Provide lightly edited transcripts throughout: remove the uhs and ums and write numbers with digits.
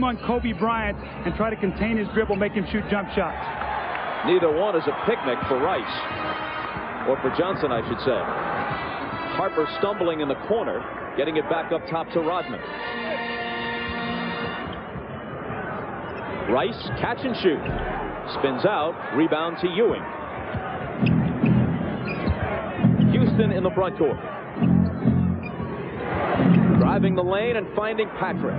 him on Kobe Bryant and try to contain his dribble, make him shoot jump shots. Neither one is a picnic for Rice, or for Johnson, I should say. Harper stumbling in the corner, getting it back up top to Rodman. Rice, catch and shoot. Spins out, rebound to Ewing. Houston in the front court. Driving the lane and finding Patrick.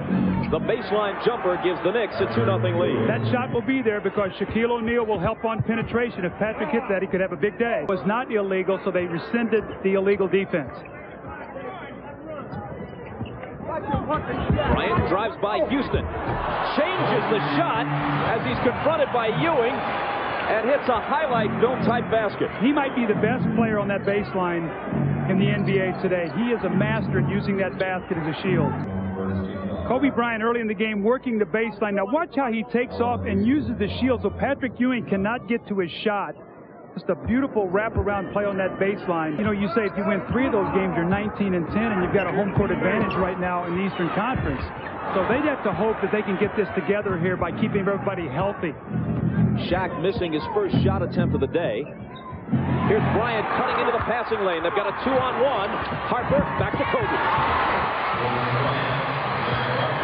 The baseline jumper gives the Knicks a 2-0 lead. That shot will be there because Shaquille O'Neal will help on penetration. If Patrick hits that, he could have a big day. It was not illegal, so they rescinded the illegal defense. Bryant drives by Houston. Changes the shot as he's confronted by Ewing and hits a highlight film type basket. He might be the best player on that baseline in the NBA today. He is a master at using that basket as a shield. Kobe Bryant early in the game working the baseline. Now watch how he takes off and uses the shield so Patrick Ewing cannot get to his shot. Just a beautiful wraparound play on that baseline. You know, you say if you win 3 of those games, you're 19-10, and you've got a home court advantage right now in the Eastern Conference. So they'd have to hope that they can get this together here by keeping everybody healthy. Shaq missing his first shot attempt of the day. Here's Bryant cutting into the passing lane. They've got a 2-on-1. Harper back to Kobe.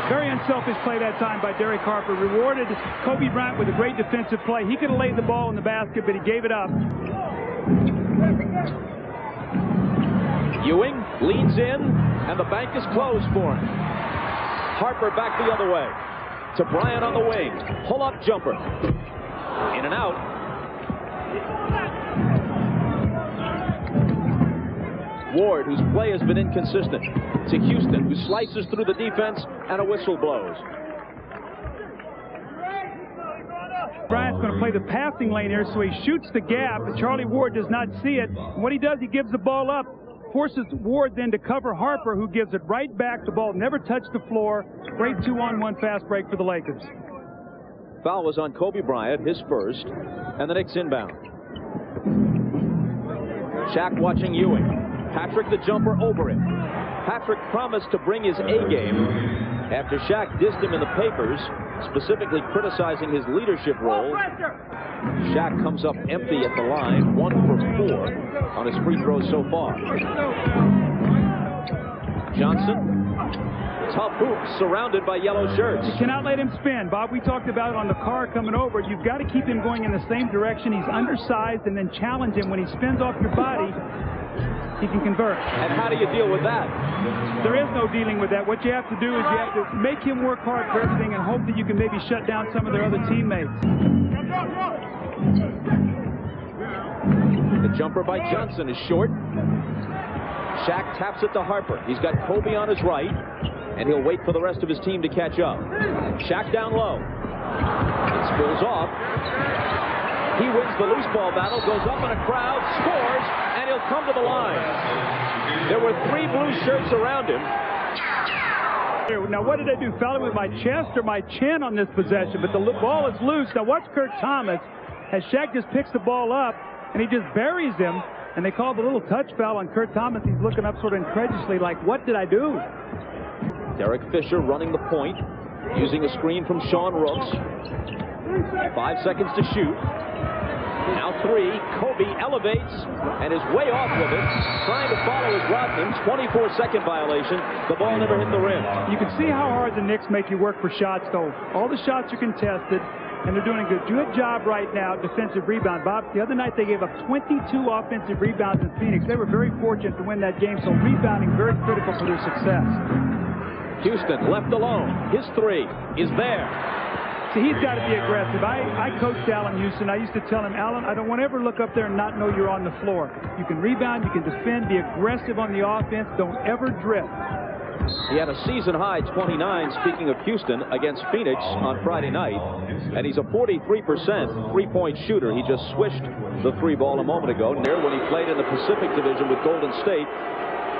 Very unselfish play that time by Derek Harper. Rewarded Kobe Bryant with a great defensive play. He could have laid the ball in the basket, but he gave it up. Ewing leans in, and the bank is closed for him. Harper back the other way. To Bryant on the wing. Pull-up jumper. In and out. Ward, whose play has been inconsistent. To Houston, who slices through the defense, and a whistle blows. Bryant's going to play the passing lane here, so he shoots the gap, and Charlie Ward does not see it. And what he does, he gives the ball up, forces Ward then to cover Harper, who gives it right back. The ball never touched the floor. Great 2-on-1 fast break for the Lakers. Foul was on Kobe Bryant, his first, and the Knicks inbound. Shaq watching Ewing. Patrick the jumper over him. Patrick promised to bring his A-game after Shaq dissed him in the papers, specifically criticizing his leadership role. Shaq comes up empty at the line, 1 for 4 on his free throws so far. Johnson, tough hoops surrounded by yellow shirts. You cannot let him spin. Bob, we talked about on the car coming over, you've got to keep him going in the same direction. He's undersized, and then challenge him. When he spins off your body, he can convert. And how do you deal with that? There is no dealing with that. What you have to do is you have to make him work hard for everything and hope that you can maybe shut down some of their other teammates. The jumper by Johnson is short. Shaq taps it to Harper. He's got Kobe on his right, and he'll wait for the rest of his team to catch up. Shaq down low. It spills off. He wins the loose ball battle, goes up in a crowd, scores, and he'll come to the line. There were 3 blue shirts around him. Now, what did I do? Foul him with my chest or my chin on this possession? But the ball is loose. Now, watch Kurt Thomas as Shaq just picks the ball up, and he just buries him. And they called the little touch foul on Kurt Thomas. He's looking up sort of incredulously like, what did I do? Derek Fisher running the point, using a screen from Sean Rooks. 5 seconds to shoot. Now 3. Kobe elevates and is way off with it. Trying to follow his Rodman. 24-second violation. The ball never hit the rim. You can see how hard the Knicks make you work for shots, though. All the shots are contested, and they're doing a good job right now. Defensive rebound. Bob, the other night they gave up 22 offensive rebounds in Phoenix. They were very fortunate to win that game, so rebounding very critical for their success. Houston left alone. His 3 is there. See, he's got to be aggressive. I coached Allan Houston. I used to tell him, Allan, I don't want to ever look up there and not know you're on the floor. You can rebound, you can defend, be aggressive on the offense. Don't ever drift. He had a season-high 29, speaking of Houston, against Phoenix on Friday night. And he's a 43% three-point shooter. He just swished the 3 ball a moment ago. There, when he played in the Pacific Division with Golden State,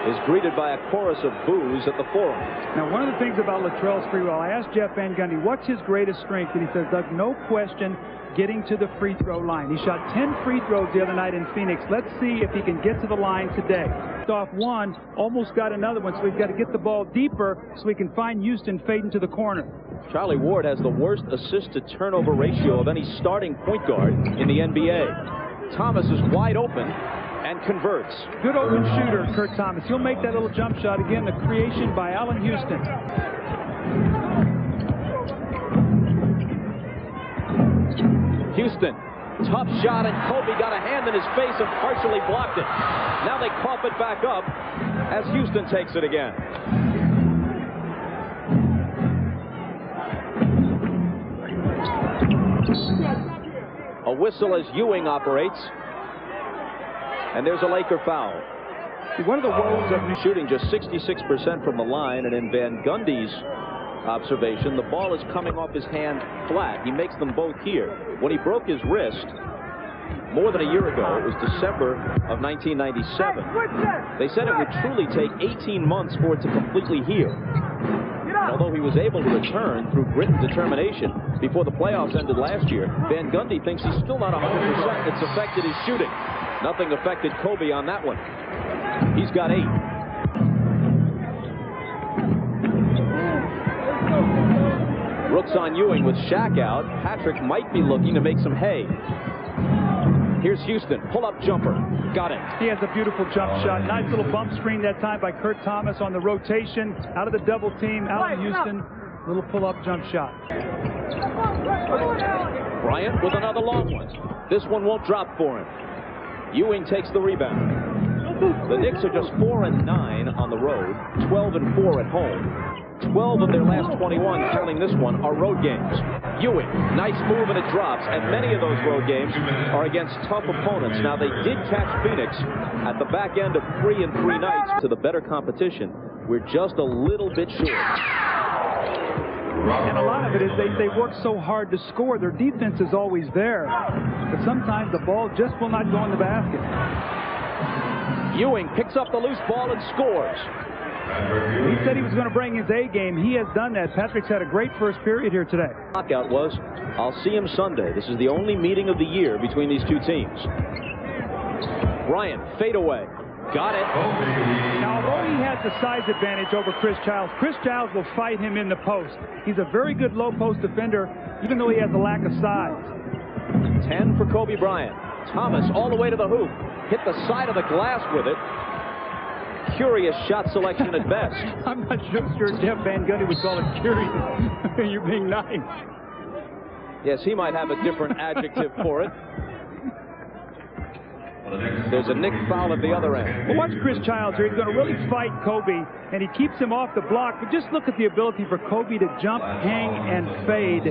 is greeted by a chorus of boos at the Forum. Now, one of the things about Latrell Sprewell, I asked Jeff Van Gundy, what's his greatest strength? And he says, Doug, no question, getting to the free throw line. He shot 10 free throws the other night in Phoenix. Let's see if he can get to the line today. Off one, almost got another one, so we've got to get the ball deeper so we can find Houston fading to the corner. Charlie Ward has the worst assist-to-turnover ratio of any starting point guard in the NBA. Thomas is wide open and converts. Good open shooter, Kurt Thomas. He'll make that little jump shot again, the creation by Allan Houston. Houston, tough shot, and Kobe got a hand in his face and partially blocked it. Now they cough it back up as Houston takes it again. A whistle as Ewing operates. And there's a Laker foul. One of the woes of shooting just 66% from the line, and in Van Gundy's observation, the ball is coming off his hand flat. He makes them both here. When he broke his wrist more than a year ago, it was December of 1997. They said it would truly take 18 months for it to completely heal. And although he was able to return through grit and determination before the playoffs ended last year, Van Gundy thinks he's still not 100%. It's affected his shooting. Nothing affected Kobe on that one. He's got 8. Rooks on Ewing with Shaq out. Patrick might be looking to make some hay. Here's Houston. Pull-up jumper. Got it. He has a beautiful jump shot. Nice little bump screen that time by Kurt Thomas on the rotation. Out of the double team. Allan Houston. Little pull-up jump shot. Bryant with another long one. This one won't drop for him. Ewing takes the rebound. The Knicks are just 4-9 on the road, 12-4 at home. 12 of their last 21, counting this one, are road games. Ewing, nice move and it drops, and many of those road games are against tough opponents. Now, they did catch Phoenix at the back end of 3-3 nights. To the better competition, we're just a little bit short. And a lot of it is they work so hard to score. Their defense is always there. But sometimes the ball just will not go in the basket. Ewing picks up the loose ball and scores. He said he was going to bring his A game. He has done that. Patrick's had a great first period here today. Knockout was, I'll see him Sunday. This is the only meeting of the year between these two teams. Bryant, fade away. Got it. Now, although he has the size advantage over Chris Childs will fight him in the post. He's a very good low post defender, even though he has a lack of size. 10 for Kobe Bryant. Thomas all the way to the hoop. Hit the side of the glass with it. Curious shot selection at best. I'm not sure Jeff Van Gundy would call it curious. You're being nice. Yes, he might have a different adjective for it. There's a Knick foul at the other end. Well, watch Chris Childs here. He's going to really fight Kobe, and he keeps him off the block. But just look at the ability for Kobe to jump, hang, and fade,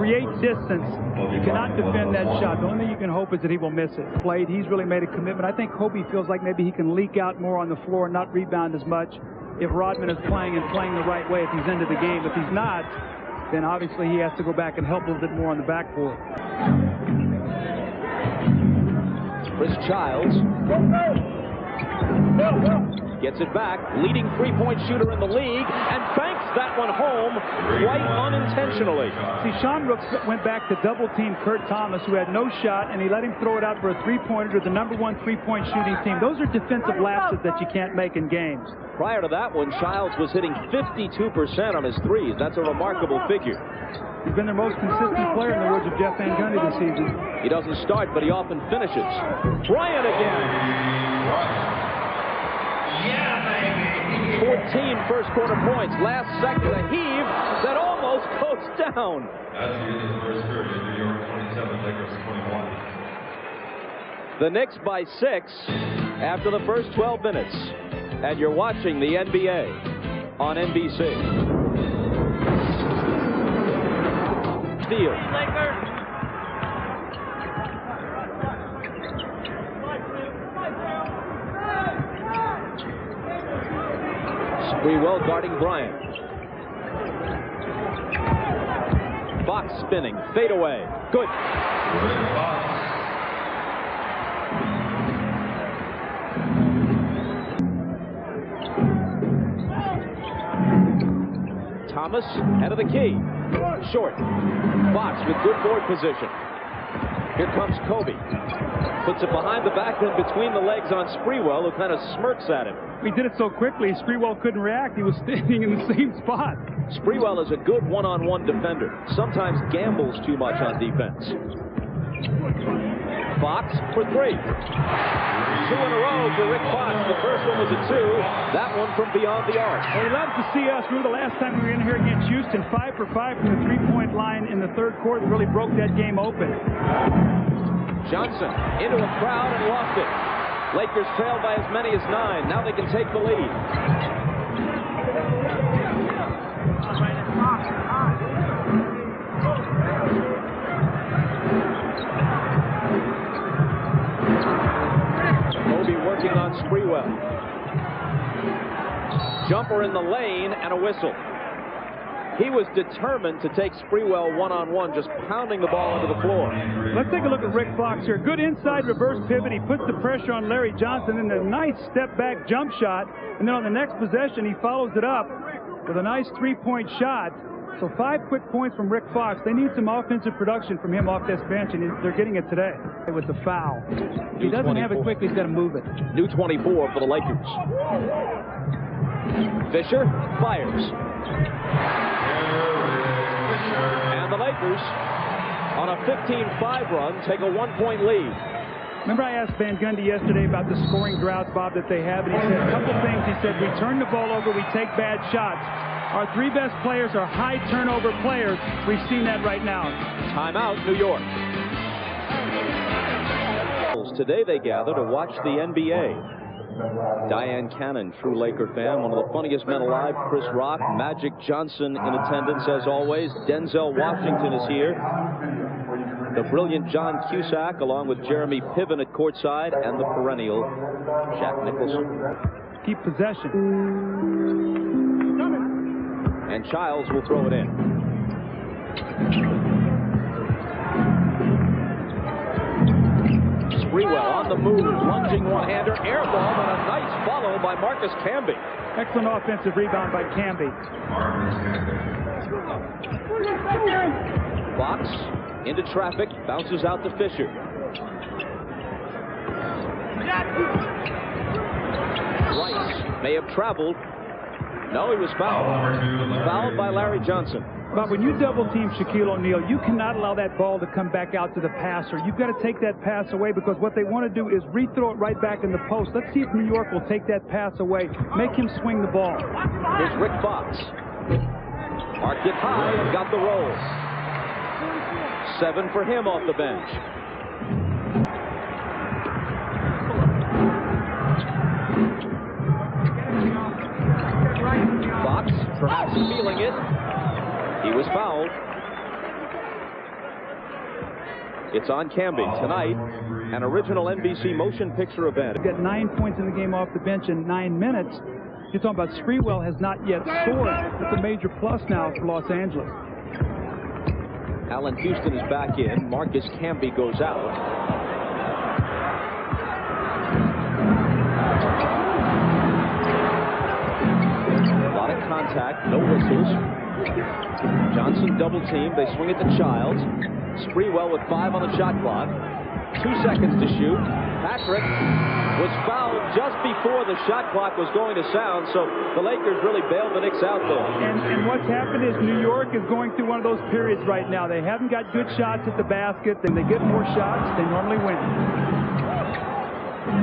create distance. You cannot defend that shot. The only thing you can hope is that he will miss it. Played. He's really made a commitment. I think Kobe feels like maybe he can leak out more on the floor and not rebound as much if Rodman is playing the right way, if he's into the game. If he's not, then obviously he has to go back and help a little bit more on the backboard. Chris Childs gets it back, leading three-point shooter in the league, and banks that one home quite unintentionally. See, Sean Rooks went back to double-team Kurt Thomas, who had no shot, and he let him throw it out for a three-pointer to the #1 three-point shooting team. Those are defensive lapses that you can't make in games. Prior to that one, Childs was hitting 52% on his threes. That's a remarkable figure. He's been their most consistent player in the words of Jeff Van Gundy this season. He doesn't start, but he often finishes. Bryant again. 14 first quarter points. Last second, a heave that almost goes down. That's the end of the first period. New York 27, Lakers 21. The Knicks by 6 after the first 12 minutes. And you're watching the NBA on NBC. Steal. Sprewell guarding Bryant. Fox spinning, fade away, good. Thomas, head of the key. Short. Fox with good board position. Here comes Kobe. Puts it behind the back and between the legs on Sprewell, who kind of smirks at him. He did it so quickly, Sprewell couldn't react. He was standing in the same spot. Sprewell is a good one-on-one defender. Sometimes gambles too much on defense. Fox for three. 2 in a row for Rick Fox. The first one was a 2. That one from beyond the arc. Well, he loves to see us. Remember the last time we were in here against Houston, 5 for 5 from the three-point line in the third quarter. Really broke that game open. Johnson into a crowd and lost it. Lakers trailed by as many as 9. Now they can take the lead. Kobe working on Sprewell. Jumper in the lane and a whistle. He was determined to take Sprewell one-on-one, just pounding the ball into the floor. Let's take a look at Rick Fox here. Good inside reverse pivot. He puts the pressure on Larry Johnson, and a nice step-back jump shot. And then on the next possession, he follows it up with a nice three-point shot. So 5 quick points from Rick Fox. They need some offensive production from him off this bench, and they're getting it today with the foul. If he doesn't have it quickly, he's got to move it. New 24 for the Lakers. Fisher fires. And the Lakers, on a 15-5 run, take a 1-point lead. Remember I asked Van Gundy yesterday about the scoring droughts, Bob, that they have, and he said a couple things. He said, we turn the ball over, we take bad shots. Our 3 best players are high turnover players. We've seen that right now. Timeout, New York. Today they gather to watch the NBA. Diane Cannon, true Laker fan, one of the funniest men alive. Chris Rock, Magic Johnson in attendance as always. Denzel Washington is here. The brilliant John Cusack, along with Jeremy Piven at courtside, and the perennial Shaq Nicholson. Keep possession. And Childs will throw it in. Sprewell on the move, lunging one-hander, air ball, and a nice follow by Marcus Camby. Excellent offensive rebound by Camby. Fox into traffic, bounces out to Fisher. Rice may have traveled. No, he was fouled. Fouled by Larry Johnson. But when you double-team Shaquille O'Neal, you cannot allow that ball to come back out to the passer. You've got to take that pass away, because what they want to do is rethrow it right back in the post. Let's see if New York will take that pass away. Make him swing the ball. Here's Rick Fox. Marked it high and got the roll. 7 for him off the bench. Fox perhaps feeling it. He was fouled. It's on Camby tonight, an original NBC motion picture event. He's got 9 points in the game off the bench in 9 minutes. You're talking about Sprewell has not yet scored. It's a major plus now for Los Angeles. Allan Houston is back in. Marcus Camby goes out. A lot of contact, no whistles. Johnson double team. They swing it to Childs. Sprewell with 5 on the shot clock. 2 seconds to shoot. Patrick was fouled just before the shot clock was going to sound, so the Lakers really bailed the Knicks out there. And what's happened is New York is going through one of those periods right now. They haven't got good shots at the basket. Then they get more shots, they normally win.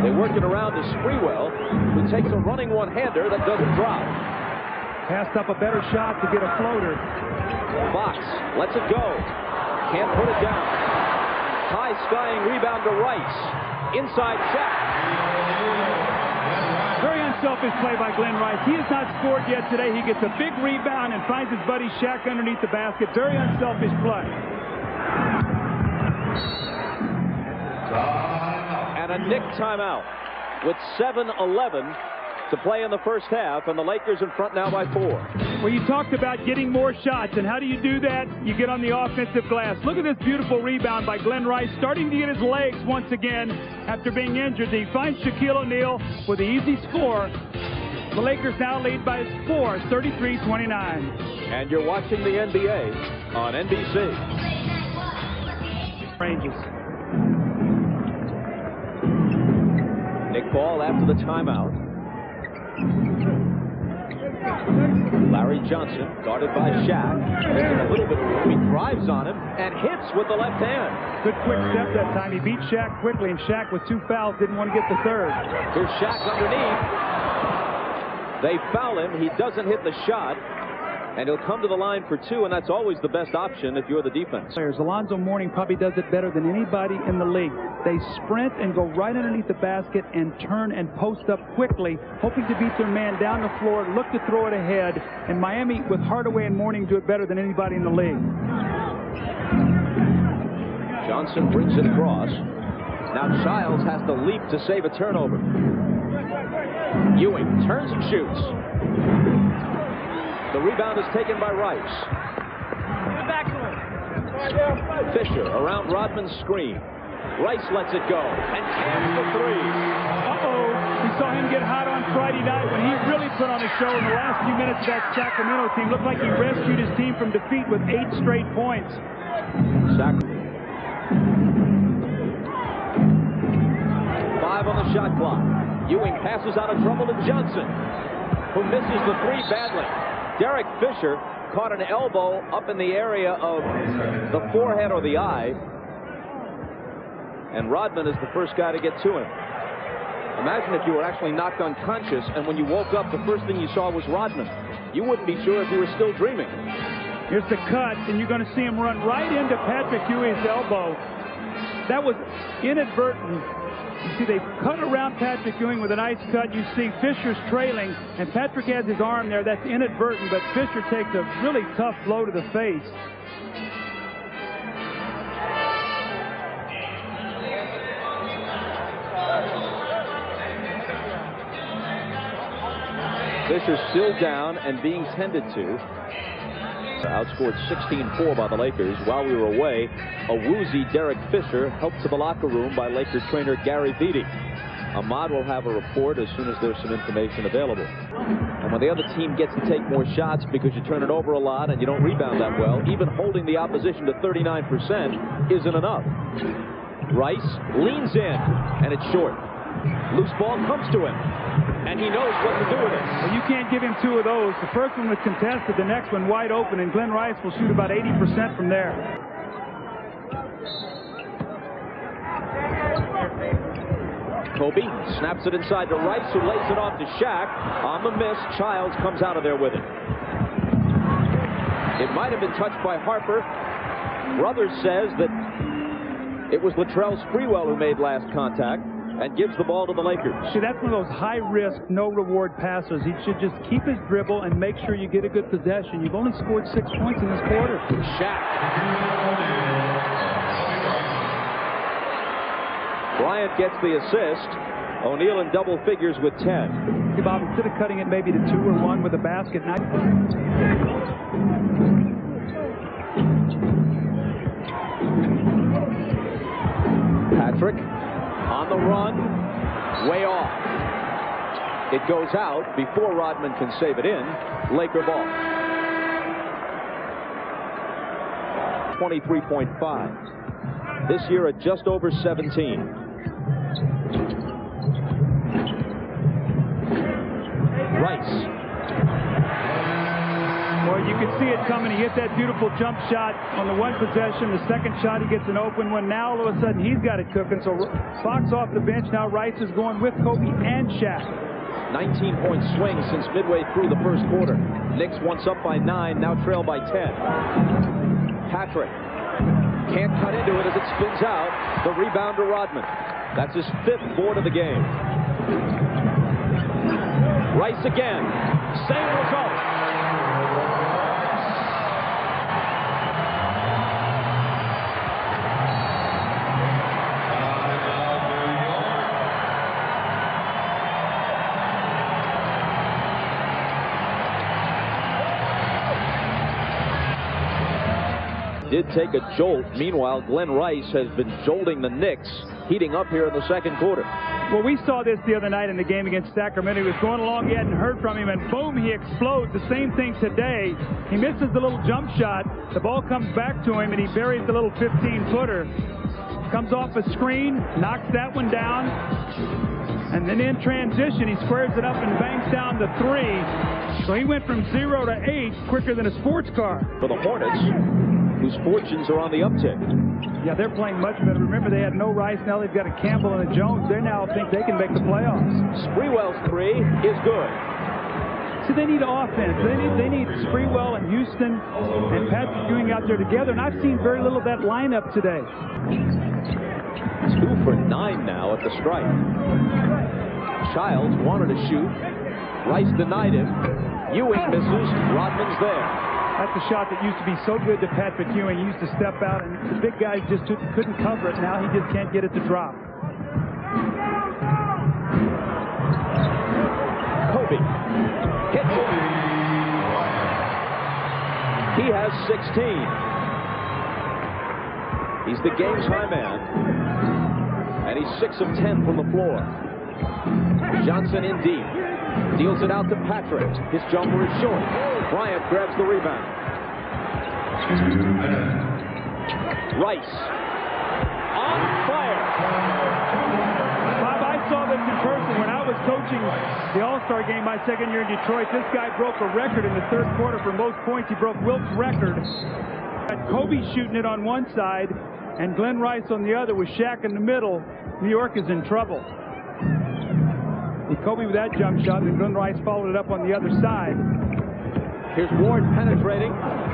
They work it around to Sprewell, who takes a running one-hander that doesn't drop. Passed up a better shot to get a floater. Fox lets it go. Can't put it down. High-skying rebound to Rice. Inside Shaq. Very unselfish play by Glenn Rice. He has not scored yet today. He gets a big rebound and finds his buddy Shaq underneath the basket. Very unselfish play. And a Knick timeout with 7:11 to play in the first half, and the Lakers in front now by 4. Well, you talked about getting more shots, and how do you do that? You get on the offensive glass. Look at this beautiful rebound by Glenn Rice, starting to get his legs once again after being injured. He finds Shaquille O'Neal with the easy score. The Lakers now lead by 4, 33-29. And you're watching the NBA on NBC. Ranges. Nick Ball after the timeout. Larry Johnson, guarded by Shaq. Making a little bit of room. He drives on him and hits with the left hand. Good quick step that time. He beat Shaq quickly, and Shaq with 2 fouls didn't want to get the third. Here's Shaq underneath. They foul him. He doesn't hit the shot. And he'll come to the line for 2, and that's always the best option if you're the defense. Alonzo Mourning probably does it better than anybody in the league. They sprint and go right underneath the basket and turn and post up quickly, hoping to beat their man down the floor, look to throw it ahead. And Miami, with Hardaway and Mourning, do it better than anybody in the league. Johnson brings it across. Now Childs has to leap to save a turnover. Ewing turns and shoots. The rebound is taken by Rice. Fisher around Rodman's screen. Rice lets it go and jams the 3. We saw him get hot on Friday night when he really put on a show in the last few minutes of that Sacramento team. Looked like he rescued his team from defeat with 8 straight points. 5 on the shot clock. Ewing passes out of trouble to Johnson, who misses the 3 badly. Derek Fisher caught an elbow up in the area of the forehead or the eye, and Rodman is the first guy to get to him. Imagine if you were actually knocked unconscious, and when you woke up, the first thing you saw was Rodman. You wouldn't be sure if you were still dreaming. Here's the cut, and you're going to see him run right into Patrick Ewing's elbow. That was inadvertent. You see, they cut around Patrick Ewing with a nice cut. You see Fisher's trailing, and Patrick has his arm there. That's inadvertent, but Fisher takes a really tough blow to the face. Fisher still down and being tended to. Outscored 16-4 by the Lakers. While we were away, a woozy Derek Fisher helped to the locker room by Lakers trainer Gary Vitti. Ahmad will have a report as soon as there's some information available. And when the other team gets to take more shots because you turn it over a lot and you don't rebound that well, even holding the opposition to 39% isn't enough. Rice leans in, and it's short. Loose ball comes to him, and he knows what to do with it. Well, you can't give him 2 of those. The first one was contested, the next one wide open, and Glenn Rice will shoot about 80% from there. Kobe snaps it inside to Rice, who lays it off to Shaq. On the miss, Childs comes out of there with it. It might have been touched by Harper. Brothers says that it was Latrell Sprewell who made last contact and gives the ball to the Lakers. See, that's one of those high-risk, no-reward passes. He should just keep his dribble and make sure you get a good possession. You've only scored 6 points in this quarter. Shaq. Bryant gets the assist. O'Neal in double figures with 10. See, Bob, instead of cutting it maybe to 2 or 1 with a basket. Patrick on the run, way off. It goes out before Rodman can save it in. Laker ball. 23.5. This year at just over 17. Rice. Well, you can see it coming. He hit that beautiful jump shot on the 1 possession. The second shot, he gets an open one. Now, all of a sudden, he's got it cooking. So Fox off the bench. Now Rice is going with Kobe and Shaq. 19-point swing since midway through the first quarter. Knicks once up by 9, now trail by 10. Patrick can't cut into it as it spins out. The rebound to Rodman. That's his 5th board of the game. Rice again. Same result. Did take a jolt. Meanwhile, Glenn Rice has been jolting the Knicks heating up here in the second quarter. Well, we saw this the other night in the game against Sacramento. He was going along, he hadn't heard from him, and boom, he explodes. The same thing today. He misses the little jump shot. The ball comes back to him, and he buries the little 15-footer. Comes off a screen, knocks that one down, and then in transition, he squares it up and bangs down the 3. So he went from 0 to 8 quicker than a sports car. For the Hornets, whose fortunes are on the uptick. Yeah, they're playing much better. Remember, they had no Rice. Now they've got a Campbell and a Jones. They now think they can make the playoffs. Sprewell's 3 is good. See, they need offense. They need Sprewell and Houston and Patrick Ewing out there together, and I've seen very little of that lineup today. 2 for 9 now at the strike. Childs wanted to shoot. Rice denied him. Ewing misses. Rodman's there. That's a shot that used to be so good to Patrick Ewing. He used to step out, and the big guys just couldn't cover it. Now he just can't get it to drop. Kobe hits it. He has 16. He's the game's high man, and he's 6 of 10 from the floor. Johnson in deep. Deals it out to Patrick. His jumper is short. Bryant grabs the rebound. Rice on fire. Bob, I saw this in person when I was coaching the All-Star game my second year in Detroit. This guy broke a record in the third quarter for most points. He broke Wilt's record. Kobe shooting it on one side and Glenn Rice on the other with Shaq in the middle. New York is in trouble. Kobe with that jump shot, and Glenn Rice followed it up on the other side. Here's Ward penetrating,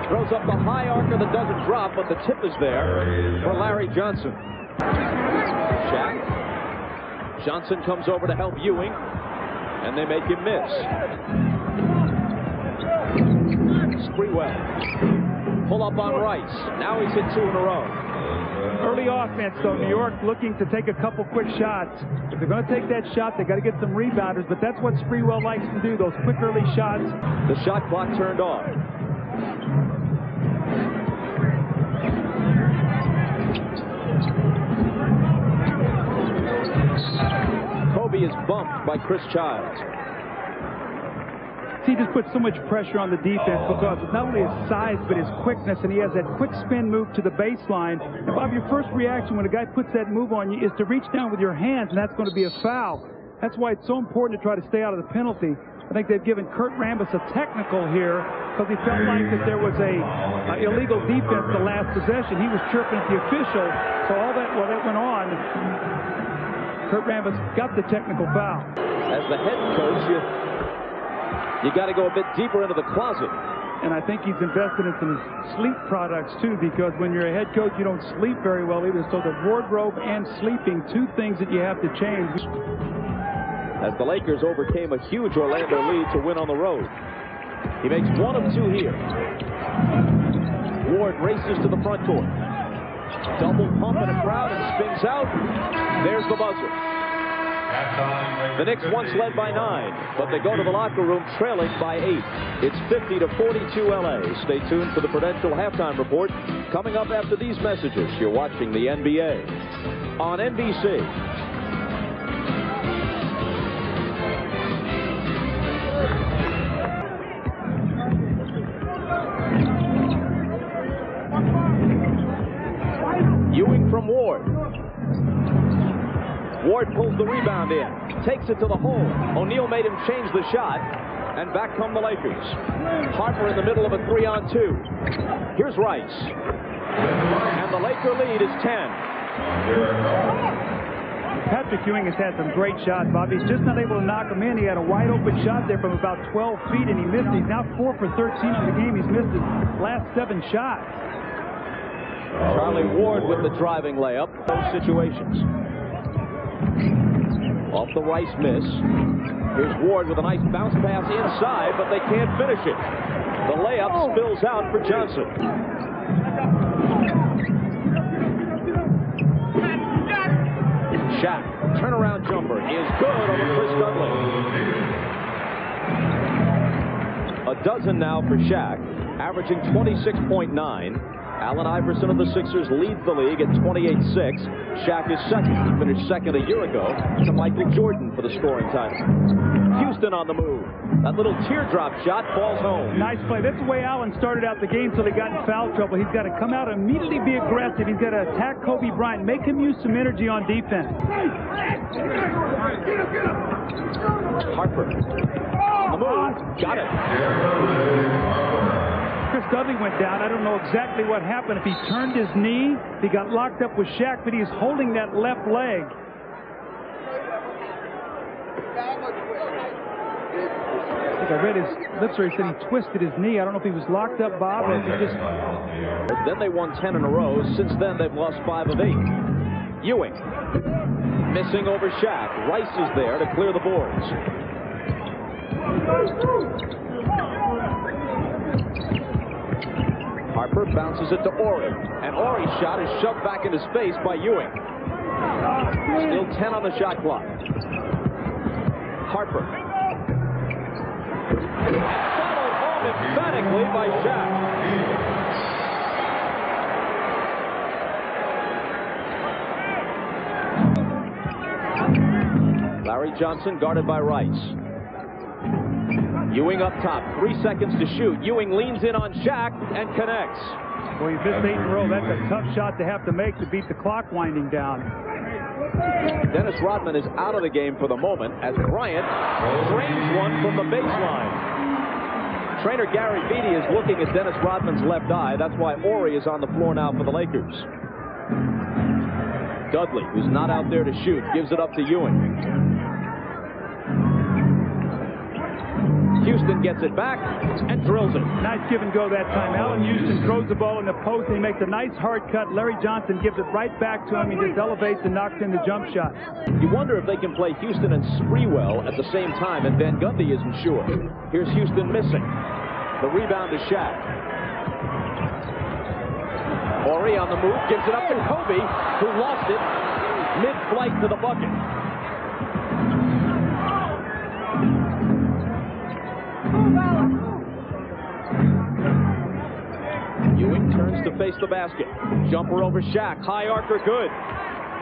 throws up the high archer that doesn't drop, but the tip is there for Larry Johnson. Shaq. Johnson comes over to help Ewing, and they make him miss. Sprewell. Pull up on Rice. Now he's hit 2 in a row. Early offense, though. New York looking to take a couple quick shots. If they're going to take that shot, they got to get some rebounders, but that's what Sprewell likes to do, those quick early shots. The shot clock turned off. Kobe is bumped by Chris Childs. He just puts so much pressure on the defense because not only his size, but his quickness, and he has that quick spin move to the baseline. And Bob, your first reaction when a guy puts that move on you is to reach down with your hands, and that's going to be a foul. That's why it's so important to try to stay out of the penalty. I think they've given Kurt Rambis a technical here because he felt like that there was a illegal defense the last possession. He was chirping at the official, so all that, while that went on, Kurt Rambis got the technical foul. As the head coach, you got to go a bit deeper into the closet. And I think he's invested in some sleep products, too, because when you're a head coach, you don't sleep very well either. So the wardrobe and sleeping, 2 things that you have to change. As the Lakers overcame a huge Orlando lead to win on the road. He makes 1 of 2 here. Ward races to the front court. Double pump in a crowd and spins out. There's the buzzer. The Knicks once led by 9, but they go to the locker room trailing by 8. It's 50-42 LA. Stay tuned for the Prudential Halftime Report. Coming up after these messages, you're watching the NBA on NBC. Ewing from Ward. Ward pulls the rebound in, takes it to the hole. O'Neal made him change the shot, and back come the Lakers. Harper in the middle of a 3-on-2. Here's Rice. And the Laker lead is 10. Patrick Ewing has had some great shots, Bob. He's just not able to knock them in. He had a wide open shot there from about 12 feet, and he missed. He's now 4 for 13 in the game. He's missed his last 7 shots. Charlie Ward with the driving layup. Those situations. Off the Rice miss. Here's Ward with a nice bounce pass inside, but they can't finish it. The layup spills out for Johnson. Shaq, turnaround jumper is good over Chris Dudley. A dozen now for Shaq, averaging 26.9. Allen Iverson of the Sixers leads the league at 28-6. Shaq is second. He finished second a year ago to Michael Jordan for the scoring title. Houston on the move. That little teardrop shot falls home. Nice play. That's the way Allen started out the game until he got in foul trouble. He's got to come out and immediately be aggressive. He's got to attack Kobe Bryant, make him use some energy on defense. Harper on the move. Got it. Dudley went down. I don't know exactly what happened. If he turned his knee, he got locked up with Shaq, but he's holding that left leg. I think I read his lips where he said he twisted his knee. I don't know if he was locked up, Bob, or if he just... Then they won 10 in a row. Since then, they've lost 5 of 8. Ewing missing over Shaq. Rice is there to clear the boards. Harper bounces it to Ori, and Ori's shot is shoved back in his face by Ewing. Still 10 on the shot clock. Harper. Followed home emphatically by Shaq. Larry Johnson guarded by Rice. Ewing up top, 3 seconds to shoot. Ewing leans in on Shaq and connects. Well, he missed 8 in a row. That's a tough shot to have to make to beat the clock winding down. Dennis Rodman is out of the game for the moment as Bryant drains one from the baseline. Trainer Gary Beatty is looking at Dennis Rodman's left eye. That's why Ori is on the floor now for the Lakers. Dudley, who's not out there to shoot, gives it up to Ewing. Houston gets it back and drills it. Nice give and go that time. Allan Houston throws the ball in the post and he makes a nice hard cut. Larry Johnson gives it right back to him. He just elevates and knocks in the jump shot. You wonder if they can play Houston and Sprewell at the same time, and Van Gundy isn't sure. Here's Houston missing. The rebound is Shaq. Ori on the move, gives it up to Kobe, who lost it mid-flight to the bucket. Ewing turns to face the basket. Jumper over Shaq. High archer good.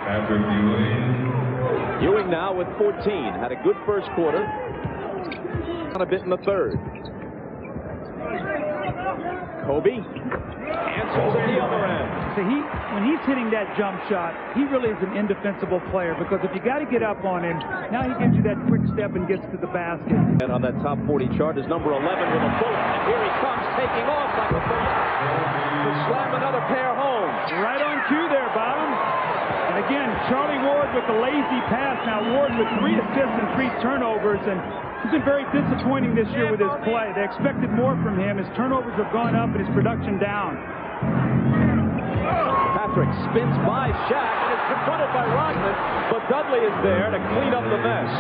Patrick Ewing. Ewing now with 14. Had a good first quarter. On a bit in the third. Kobe answers at the other end. So when he's hitting that jump shot, he really is an indefensible player because if you got to get up on him, now he gives you that quick step and gets to the basket. And on that top 40 chart is number 11 with a bullet. And here he comes taking off like a bullet to slam another pair home. Right on cue there, Bob. And again, Charlie Ward with the lazy pass. Now Ward with 3 assists and 3 turnovers. And he's been very disappointing this year with his play. They expected more from him. His turnovers have gone up and his production down. Patrick spins by Shaq and is confronted by Rodman, but Dudley is there to clean up the mess.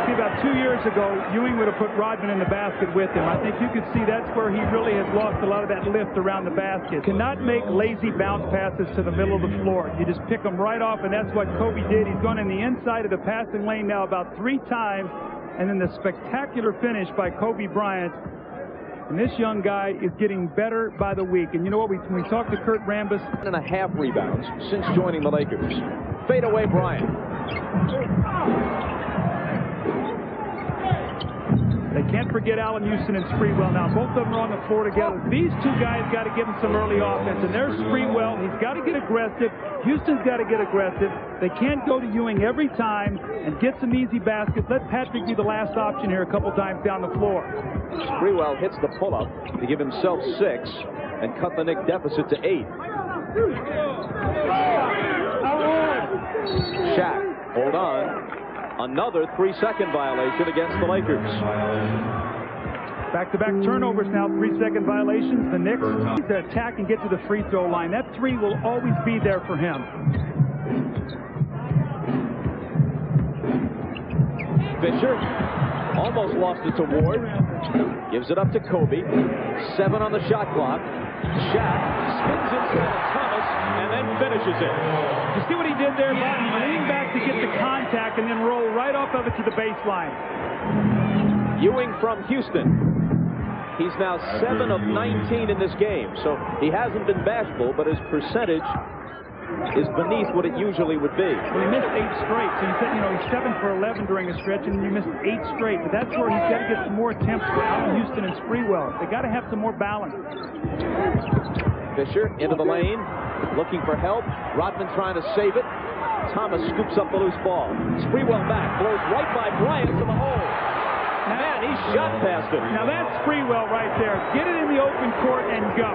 See, about 2 years ago, Ewing would have put Rodman in the basket with him. I think you could see that's where he really has lost a lot of that lift around the basket. Cannot make lazy bounce passes to the middle of the floor. You just pick them right off, and that's what Kobe did. He's gone in the inside of the passing lane now about 3 times, and then the spectacular finish by Kobe Bryant. And this young guy is getting better by the week. And you know what? When we talked to Kurt Rambis... 1.5 rebounds since joining the Lakers. Fade away Bryant. They can't forget Allan Houston and Sprewell now. Both of them are on the floor together. These 2 guys got to give him some early offense. And there's Sprewell. He's got to get aggressive. Houston's got to get aggressive. They can't go to Ewing every time and get some easy baskets. Let Patrick be the last option here a couple times down the floor. Sprewell hits the pull-up to give himself 6 and cut the Knicks deficit to 8. Shaq, hold on. Another 3-second violation against the Lakers. Back-to-back turnovers now, 3-second violations. The Knicks need to attack and get to the free throw line. That 3 will always be there for him. Fisher almost lost it to Ward. Gives it up to Kobe. 7 on the shot clock. Shaq spins inside of Thomas and then finishes it. You see what he did there, Bob? He leaned back to get the contact and then roll right off of it to the baseline. Ewing from Houston. He's now 7 of 19 in this game, so he hasn't been bashful, but his percentage is beneath what it usually would be. Well, he missed 8 straight, so you said, you know, he's 7 for 11 during a stretch, and you missed 8 straight. But that's where he's got to get some more attempts for Allan Houston and Sprewell. They got to have some more balance. Fisher into the lane, looking for help. Rodman trying to save it. Thomas scoops up the loose ball. Sprewell back, blows right by Bryant to the hole. Man, he shot past him. Now that's Sprewell right there. Get it in the open court and go.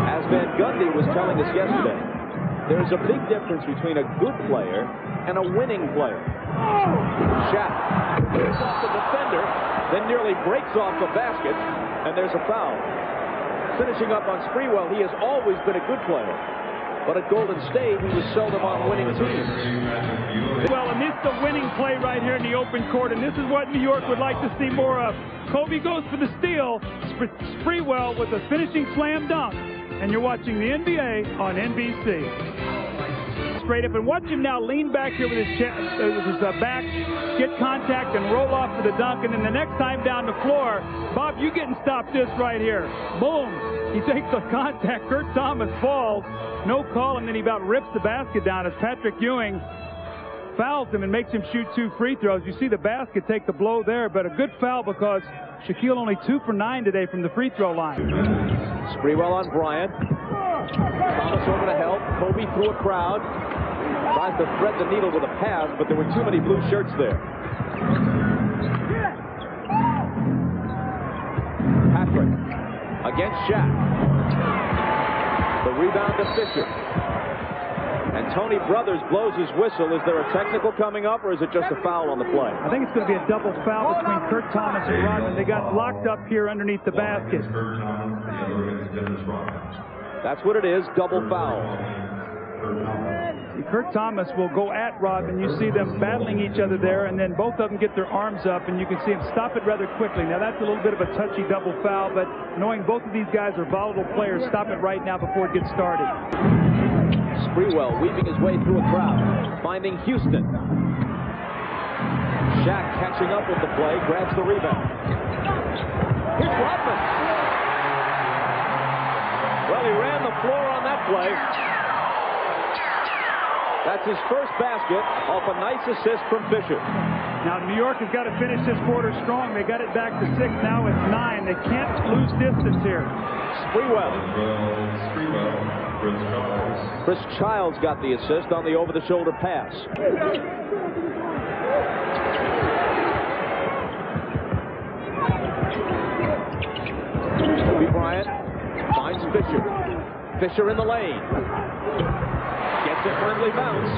As Van Gundy was telling us yesterday, there's a big difference between a good player and a winning player. Shaq picks off the defender, then nearly breaks off the basket, and there's a foul. Finishing up on Sprewell, he has always been a good player. But at Golden State, he was seldom on winning teams. Well, and this is the winning play right here in the open court, and this is what New York would like to see more of. Kobe goes for the steal. Sprewell with a finishing slam dunk. And you're watching the NBA on NBC. Straight up, and watch him now lean back here with his back, get contact, and roll off for the dunk. And then the next time down the floor, Bob, you getting stopped this right here. Boom. He takes the contact. Kurt Thomas falls. No call, and then he about rips the basket down as Patrick Ewing fouls him and makes him shoot 2 free throws. You see the basket take the blow there, but a good foul because Shaquille only 2 for 9 today from the free throw line. Sprewell on Bryant. Thomas over to help. Kobe through a crowd. Tries to thread the needle with a pass, but there were too many blue shirts there. Patrick against Shaq. The rebound to Fisher. And Tony Brothers blows his whistle. Is there a technical coming up, or is it just a foul on the play? I think it's going to be a double foul between Kurt Thomas and Rodman. They got locked up here underneath the basket. That's what it is, double foul. Kurt Thomas will go at Rodman. You see them battling each other there, and then both of them get their arms up, and you can see him stop it rather quickly. Now, that's a little bit of a touchy double foul, but knowing both of these guys are volatile players, stop it right now before it gets started. Sprewell weaving his way through a crowd, finding Houston. Shaq catching up with the play, grabs the rebound. Here's Rodman. Well, he ran the floor on that play. That's his first basket off a nice assist from Fisher. Now, New York has got to finish this quarter strong. They got it back to 6. Now it's 9. They can't lose distance here. Sprewell. Chris Childs got the assist on the over-the-shoulder pass. Kobe Bryant finds Fisher. Fisher in the lane. Gets a friendly bounce.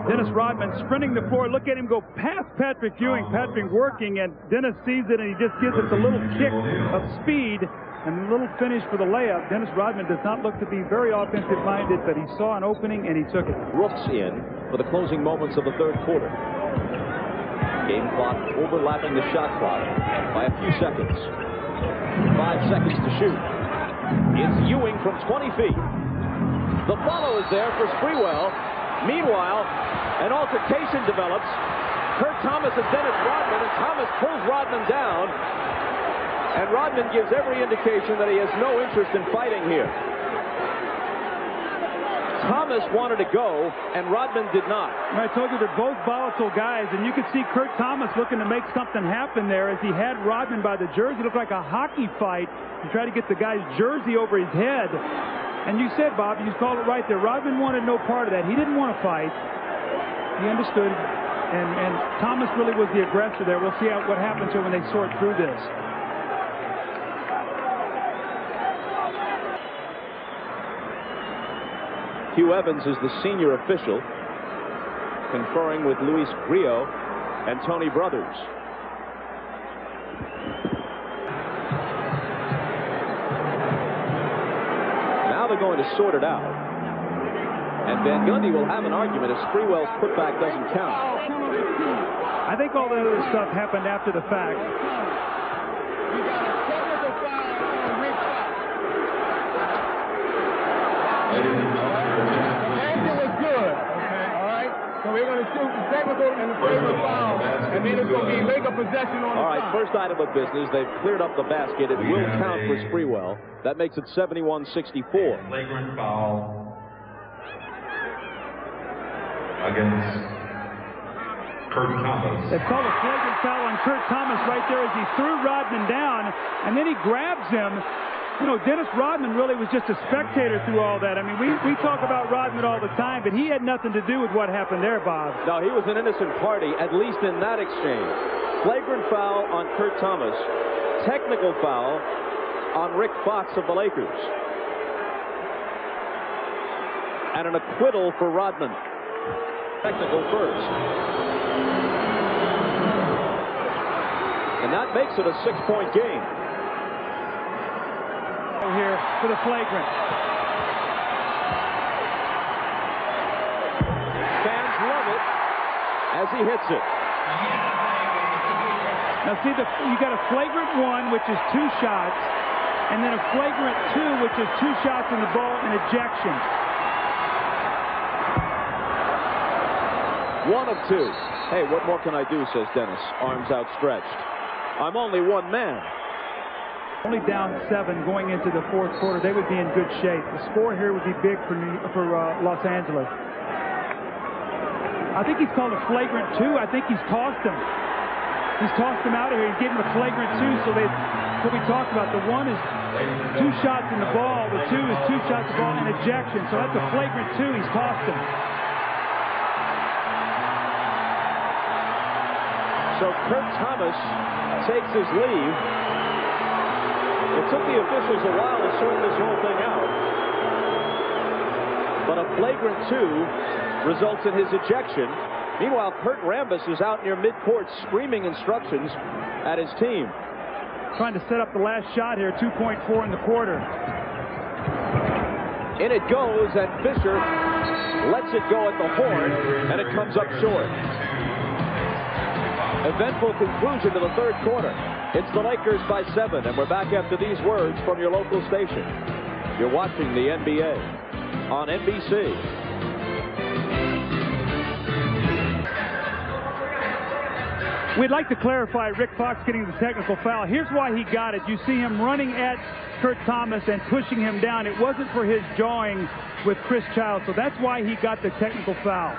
Dennis Rodman sprinting the floor. Look at him go past Patrick Ewing. Patrick working, and Dennis sees it, and he just gives us a little kick of speed and a little finish for the layup. Dennis Rodman does not look to be very offensive-minded, but he saw an opening, and he took it. Rooks in for the closing moments of the third quarter. Game clock overlapping the shot clock by a few seconds. 5 seconds to shoot. It's Ewing from 20 feet. The follow is there for Sprewell. Meanwhile, an altercation develops. Kurt Thomas and Dennis Rodman, and Thomas pulls Rodman down. And Rodman gives every indication that he has no interest in fighting here. Thomas wanted to go, and Rodman did not. I told you they're both volatile guys, and you could see Kurt Thomas looking to make something happen there as he had Rodman by the jersey. It looked like a hockey fight to try to get the guy's jersey over his head. And you said, Bob, you called it right there. Rodman wanted no part of that. He didn't want to fight. He understood, and Thomas really was the aggressor there. We'll see what happens here when they sort through this. Hugh Evans is the senior official, conferring with Luis Grillo and Tony Brothers. Now they're going to sort it out. And Van Gundy will have an argument if Sprewell's putback doesn't count. I think all the other stuff happened after the fact. technical and the flagrant foul, and then it's going to be legal possession on the All right, side. first item of business. They've cleared up the basket. It will count for Sprewell. That makes it 71-64. Flagrant foul against Kurt Thomas. They called a flagrant foul on Kurt Thomas right there as he threw Rodman down, and then he grabs him. You know, Dennis Rodman really was just a spectator through all that. I mean, we talk about Rodman all the time, but he had nothing to do with what happened there, Bob. No, he was an innocent party, at least in that exchange. Flagrant foul on Kurt Thomas. Technical foul on Rick Fox of the Lakers. And an acquittal for Rodman. Technical first. And that makes it a 6-point game. Here for the flagrant. Fans love it as he hits it. Now see, you got a flagrant 1, which is 2 shots, and then a flagrant 2, which is 2 shots in the ball and ejection. 1 of 2. Hey, what more can I do, says Dennis, arms outstretched. I'm only one man. Only down 7 going into the 4th quarter. They would be in good shape. The score here would be big for Los Angeles. I think he's called a flagrant 2. I think he's tossed him. He's tossed him out of here. He's given him a flagrant 2. So what we talked about, the 1 is 2 shots in the ball. The 2 is 2 shots in the ball and ejection. So that's a flagrant 2. He's tossed him. So Kurt Thomas takes his leave. It took the officials a while to sort this whole thing out. But a flagrant 2 results in his ejection. Meanwhile, Kurt Rambis is out near midcourt screaming instructions at his team. Trying to set up the last shot here, 2.4 in the quarter. In it goes, and Fisher lets it go at the horn, and it comes up short. Eventful conclusion to the 3rd quarter. It's the Lakers by 7, and we're back after these words from your local station. You're watching the NBA on NBC. We'd like to clarify Rick Fox getting the technical foul. Here's why he got it. You see him running at Kurt Thomas and pushing him down. It wasn't for his jawing with Chris Child, so that's why he got the technical foul.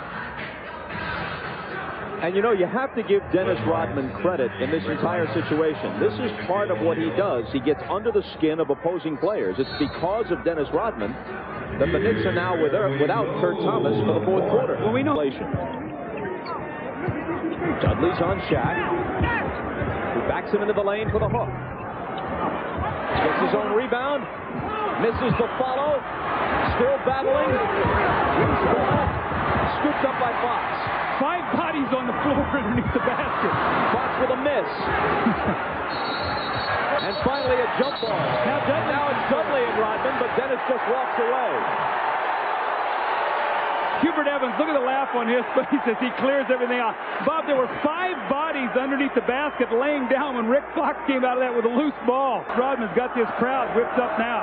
And you know, you have to give Dennis Rodman credit in this entire situation. This is part of what he does. He gets under the skin of opposing players. It's because of Dennis Rodman that the Knicks are now without Kurt Thomas for the 4th quarter. Well, we know. Dudley's on Shaq, who backs him into the lane for the hook. Gets his own rebound, misses the follow, still battling, loose ball, scooped up by Fox. 5 bodies on the floor underneath the basket. Fox with a miss. And finally a jump ball. Now it's Dudley and Rodman, but Dennis just walks away. Hubert Evans, look at the laugh on his face as he clears everything out. Bob, there were 5 bodies underneath the basket laying down when Rick Fox came out of that with a loose ball. Rodman's got this crowd whipped up now.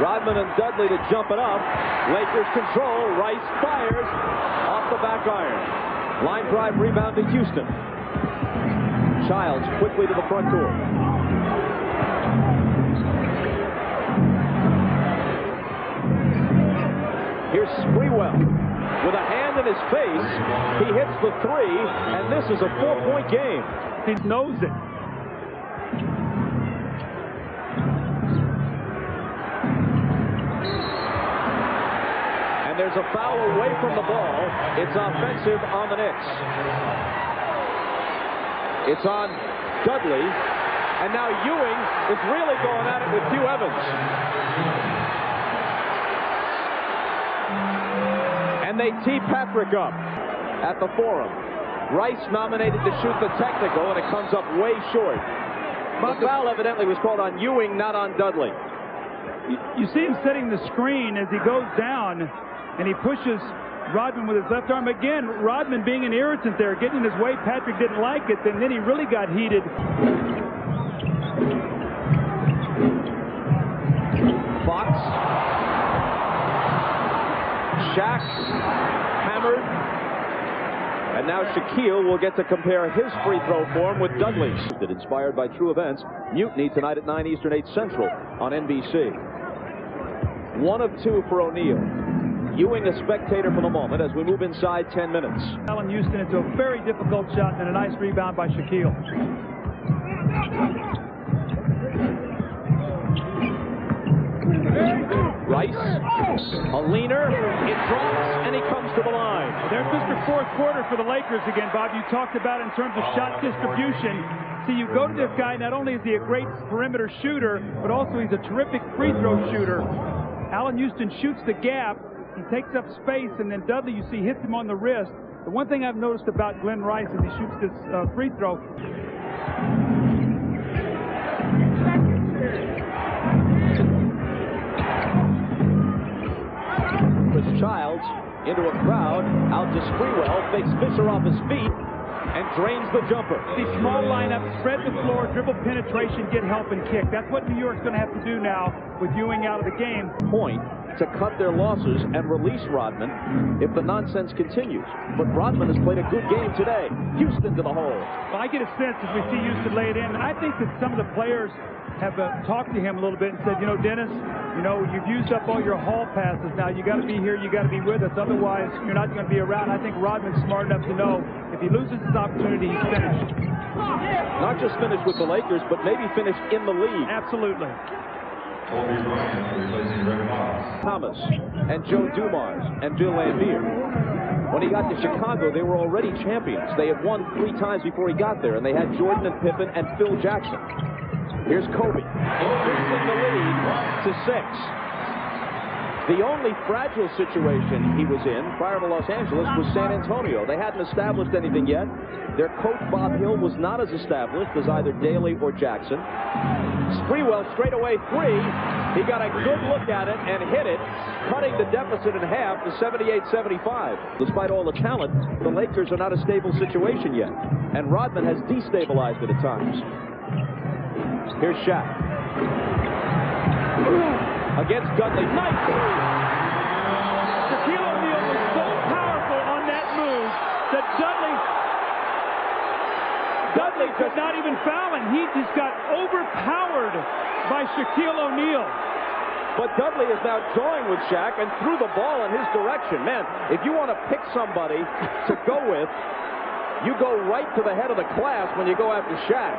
Rodman and Dudley to jump it up. Lakers control. Rice fires off the back iron. Line drive rebound to Houston. Childs quickly to the front door. Here's Sprewell with a hand in his face. He hits the 3, and this is a 4-point game. He knows it. And there's a foul away from the ball. It's offensive on the Knicks. It's on Dudley. And now Ewing is really going at it with Hugh Evans. And they tee Patrick up at the Forum. Rice nominated to shoot the technical, and it comes up way short. The foul evidently was called on Ewing, not on Dudley. You see him setting the screen as he goes down, and he pushes Rodman with his left arm. Again, Rodman being an irritant there, getting in his way. Patrick didn't like it, and then he really got heated. Fox. Shaq hammered. And now Shaquille will get to compare his free throw form with Dudley's. Inspired by true events. Mutiny tonight at 9 Eastern, 8 Central on NBC. 1 of 2 for O'Neal. Ewing a spectator for the moment as we move inside 10 minutes. Allan Houston into a very difficult shot and a nice rebound by Shaquille. Rice, a leaner, it drops, and he comes to the line. There's Mr. Fourth Quarter for the Lakers again, Bob. You talked about in terms of shot distribution. See, you go to this guy, not only is he a great perimeter shooter, but also he's a terrific free throw shooter. Allan Houston shoots the gap, he takes up space, and then Dudley, you see, hits him on the wrist. The one thing I've noticed about Glenn Rice is he shoots this free throw. Childs into a crowd, out to Sprewell, fakes Fisher off his feet, and drains the jumper. These small lineups, spread the floor, dribble penetration, get help, and kick. That's what New York's going to have to do now with Ewing out of the game. Point to cut their losses and release Rodman if the nonsense continues. But Rodman has played a good game today. Houston to the hole. Well, I get a sense as we see Houston lay it in, and I think that some of the players have talked to him a little bit and said, you know, Dennis, you know, you've used up all your hall passes. Now you got to be here, you got to be with us. Otherwise, you're not going to be around. I think Rodman's smart enough to know if he loses his opportunity, he's finished. Not just finished with the Lakers, but maybe finished in the league. Absolutely. Kobe Bryant replacing Rick Moss. Thomas and Joe Dumars and Bill Laimbeer. When he got to Chicago, they were already champions. They had won 3 times before he got there, and they had Jordan and Pippen and Phil Jackson. Here's Kobe, increasing the lead to 6. The only fragile situation he was in prior to Los Angeles was San Antonio. They hadn't established anything yet. Their coach, Bob Hill, was not as established as either Daly or Jackson. Sprewell straight away 3. He got a good look at it and hit it, cutting the deficit in half to 78-75. Despite all the talent, the Lakers are not a stable situation yet, and Rodman has destabilized it at times. Here's Shaq. Against Dudley. Nice! Shaquille O'Neal was so powerful on that move that Dudley could not even foul him. He just got overpowered by Shaquille O'Neal. But Dudley is now joined with Shaq and threw the ball in his direction. Man, if you want to pick somebody to go with, you go right to the head of the class when you go after Shaq.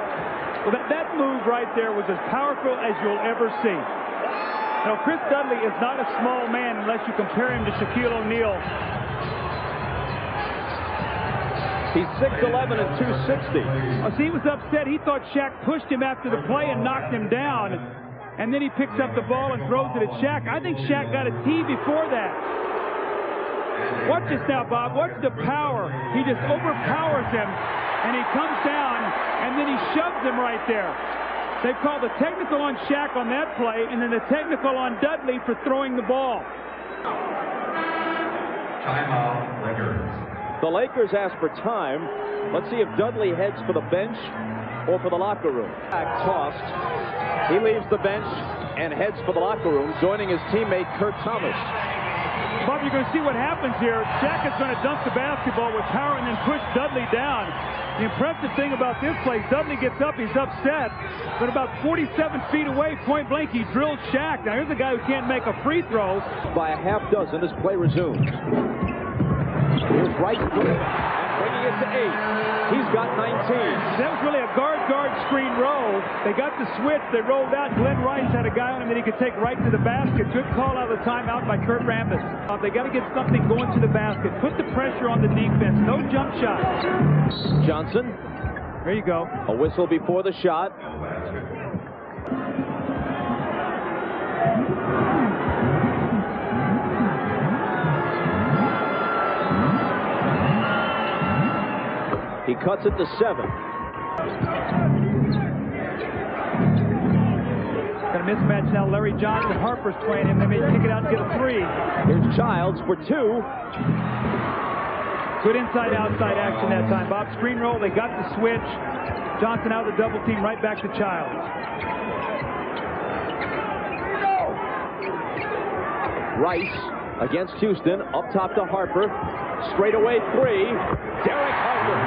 Well, that move right there was as powerful as you'll ever see. Now, Chris Dudley is not a small man unless you compare him to Shaquille O'Neal. He's 6'11" and 260. Oh, see, he was upset. He thought Shaq pushed him after the play and knocked him down. And then he picks up the ball and throws it at Shaq. I think Shaq got a tee before that. Watch this now, Bob. Watch the power. He just overpowers him. And he comes down, and then he shoves him right there. They called the technical on Shaq on that play, and then the technical on Dudley for throwing the ball. Timeout, Lakers. The Lakers ask for time. Let's see if Dudley heads for the bench or for the locker room. Shaq tossed. He leaves the bench and heads for the locker room, joining his teammate Kurt Thomas. Bob, you're going to see what happens here. Shaq is going to dunk the basketball with power and then push Dudley down. The impressive thing about this play, Dudley gets up, he's upset, but about 47 feet away, point blank, he drills Shaq. Now, here's a guy who can't make a free throw. By a half dozen as play resumes. Here's Rice and bringing it to 8. He's got 19. That was really a guard-guard screen roll. They got the switch, they rolled out. Glenn Rice had a guy on him that he could take right to the basket. Good call out of the timeout by Kurt Rambis. They got to get something going to the basket. Put the pressure on the defense. No jump shot. Johnson. There you go. A whistle before the shot. He cuts it to 7. Got a mismatch now. Larry Johnson, Harper's playing him. They may kick it out and get a 3. Here's Childs for 2. Good inside-outside action that time. Bob, screen roll. They got the switch. Johnson out of the double team, right back to Childs. Rice against Houston, up top to Harper. Straightaway three. Derek Harper.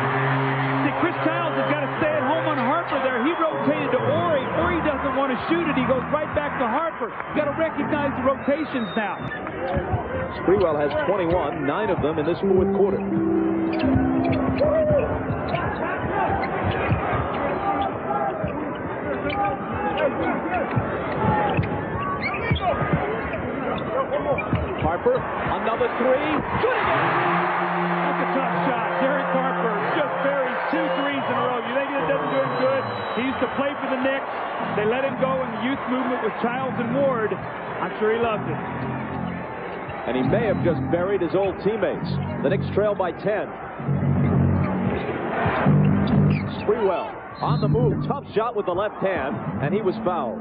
See, Chris Childs has got to stay at home on Harper there. He rotated to Ori. Ori doesn't want to shoot it. He goes right back to Harper. You've got to recognize the rotations now. Sprewell has 21, 9 of them in this fourth quarter. Harper, another three. Good again. That's a tough shot. Derek Harper just buried 2 threes in a row. You think it doesn't do him good? He used to play for the Knicks. They let him go in the youth movement with Childs and Ward. I'm sure he loves it. And he may have just buried his old teammates. The Knicks trail by 10. Sprewell on the move. Tough shot with the left hand, and he was fouled.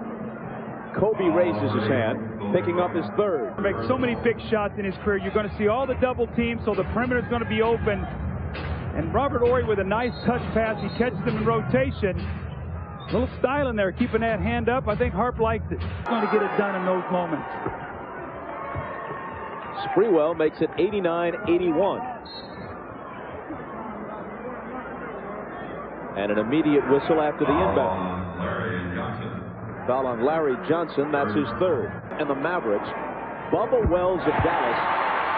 Kobe raises his hand, picking up his third. Makes so many big shots in his career. You're going to see all the double teams, so the perimeter is going to be open. And Robert Horry with a nice touch pass. He catches them in rotation. A little style in there, keeping that hand up. I think Harp likes it. He's going to get it done in those moments. Sprewell makes it 89-81. And an immediate whistle after the inbound. Foul on Larry Johnson, that's his third. And the Mavericks, Bubba Wells of Dallas,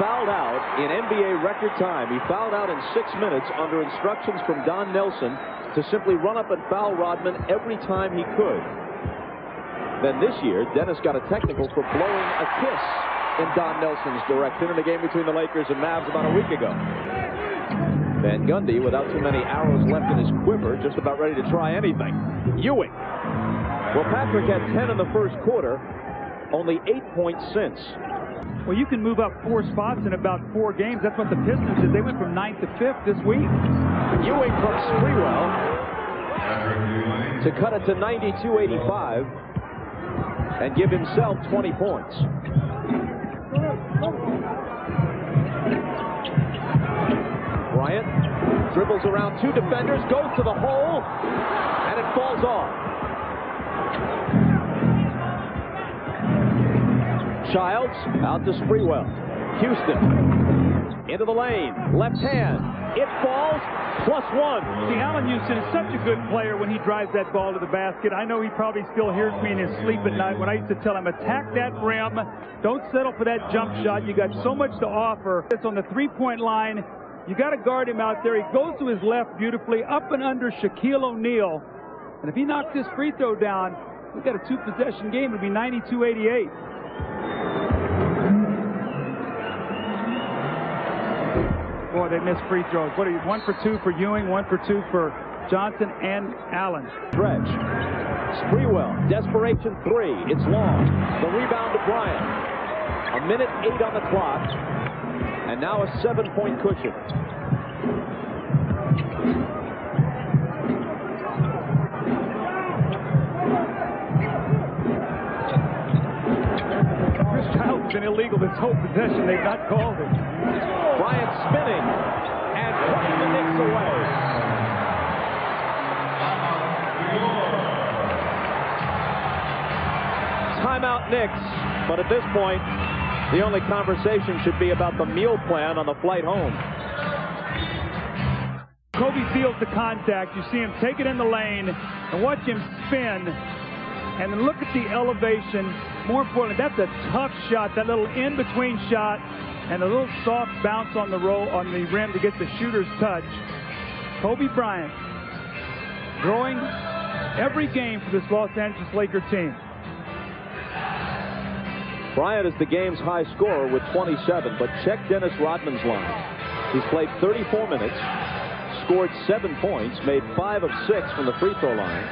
fouled out in NBA record time. He fouled out in 6 minutes under instructions from Don Nelson to simply run up and foul Rodman every time he could. Then this year, Dennis got a technical for blowing a kiss in Don Nelson's direction in a game between the Lakers and Mavs about a week ago. Van Gundy, without too many arrows left in his quiver, just about ready to try anything. Ewing. Well, Patrick had 10 in the first quarter, only 8 points since. Well, you can move up 4 spots in about 4 games. That's what the Pistons did. They went from 9th to 5th this week. Ewing from Sprewell to cut it to 92-85 and give himself 20 points. Bryant dribbles around 2 defenders, goes to the hole, and it falls off. Childs out to Sprewell. Houston into the lane, left hand, it falls, +1. See, Allan Houston is such a good player when he drives that ball to the basket. I know he probably still hears me in his sleep at night when I used to tell him, attack that rim, don't settle for that jump shot. You got so much to offer. It's on the 3-point line. You got to guard him out there. He goes to his left beautifully, up and under Shaquille O'Neal. And if he knocks this free throw down, we've got a 2-possession game. It'll be 92-88. Boy, they missed free throws. What are you? 1 for 2 for Ewing, 1 for 2 for Johnson and Allen. Stretch. Sprewell, desperation 3. It's long. The rebound to Bryant. 1:08 on the clock. And now a 7-point cushion. Chris Childs has been illegal this whole possession. They've not called him. Bryant spinning and putting the Knicks away. Timeout Knicks, but at this point, the only conversation should be about the meal plan on the flight home. Kobe feels the contact. You see him take it in the lane and watch him spin. And then look at the elevation. More importantly, that's a tough shot, that little in-between shot. And a little soft bounce on the rim to get the shooter's touch. Kobe Bryant growing every game for this Los Angeles Laker team. Bryant is the game's high scorer with 27, but check Dennis Rodman's line. He's played 34 minutes, scored 7 points, made 5 of 6 from the free throw line,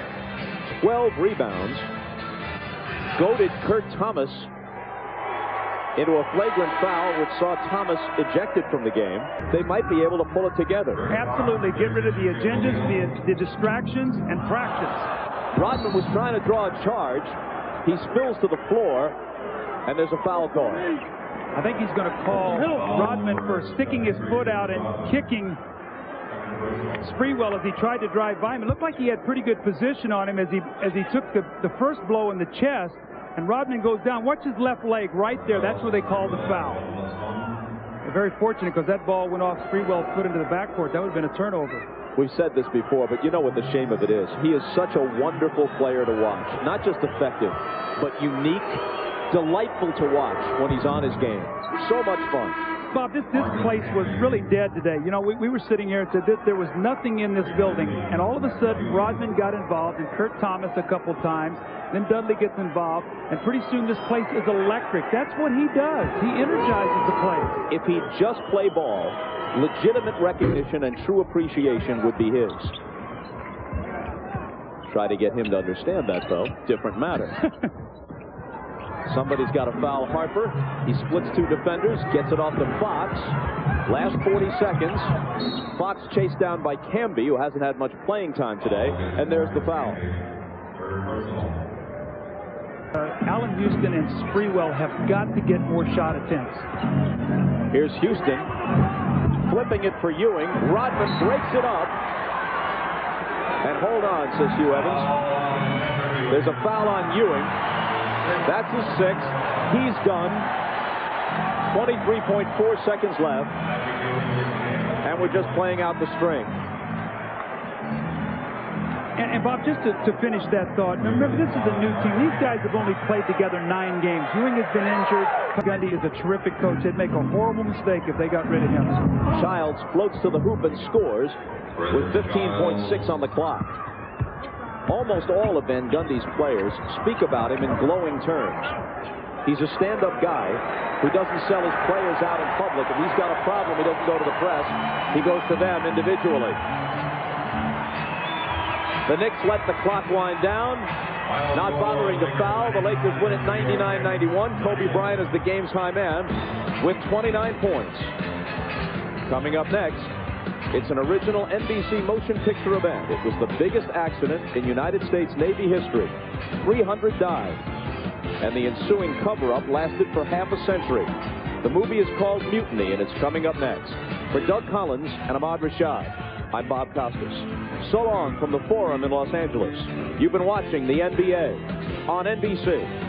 12 rebounds, goaded Kurt Thomas into a flagrant foul, which saw Thomas ejected from the game. They might be able to pull it together. Absolutely. Get rid of the agendas, the distractions, and practice. Rodman was trying to draw a charge. He spills to the floor, and there's a foul call. I think he's going to call Rodman for sticking his foot out and kicking Sprewell as he tried to drive by him. It looked like he had pretty good position on him as he took the first blow in the chest. And Rodman goes down. Watch his left leg right there. That's where they call the foul. Very fortunate, because that ball went off Sprewell's foot into the backcourt. That would have been a turnover. We've said this before, but you know what the shame of it is? He is such a wonderful player to watch. Not just effective, but unique, delightful to watch when he's on his game. So much fun. Bob, this place was really dead today. You know, we were sitting here and said there was nothing in this building, and all of a sudden Rodman got involved, and Kurt Thomas a couple times. Then Dudley gets involved, and pretty soon this place is electric. That's what he does. He energizes the place. If he'd just play ball, legitimate recognition and true appreciation would be his. Try to get him to understand that, though. Different matter. Somebody's got to foul Harper. He splits two defenders, gets it off to Fox. Last 40 seconds. Fox chased down by Camby, who hasn't had much playing time today, and there's the foul. Allan Houston and Sprewell have got to get more shot attempts. Here's Houston, flipping it for Ewing. Rodman breaks it up. And hold on, says Hugh Evans. There's a foul on Ewing. That's his sixth. He's done. 23.4 seconds left. And we're just playing out the string. And Bob, just to finish that thought, remember, this is a new team. These guys have only played together 9 games. Ewing has been injured. Gundy is a terrific coach. They'd make a horrible mistake if they got rid of him. Childs floats to the hoop and scores with 15.6 on the clock. Almost all of Van Gundy's players speak about him in glowing terms. He's a stand-up guy who doesn't sell his players out in public. If he's got a problem, he doesn't go to the press. He goes to them individually. The Knicks let the clock wind down, not bothering to foul. The Lakers win it 99-91. Kobe Bryant is the game's high man with 29 points. Coming up next, it's an original NBC motion picture event. It was the biggest accident in United States Navy history. 300 died, and the ensuing cover-up lasted for half a century. The movie is called Mutiny, and it's coming up next. For Doug Collins and Ahmad Rashad, I'm Bob Costas. So long from the Forum in Los Angeles. You've been watching the NBA on NBC.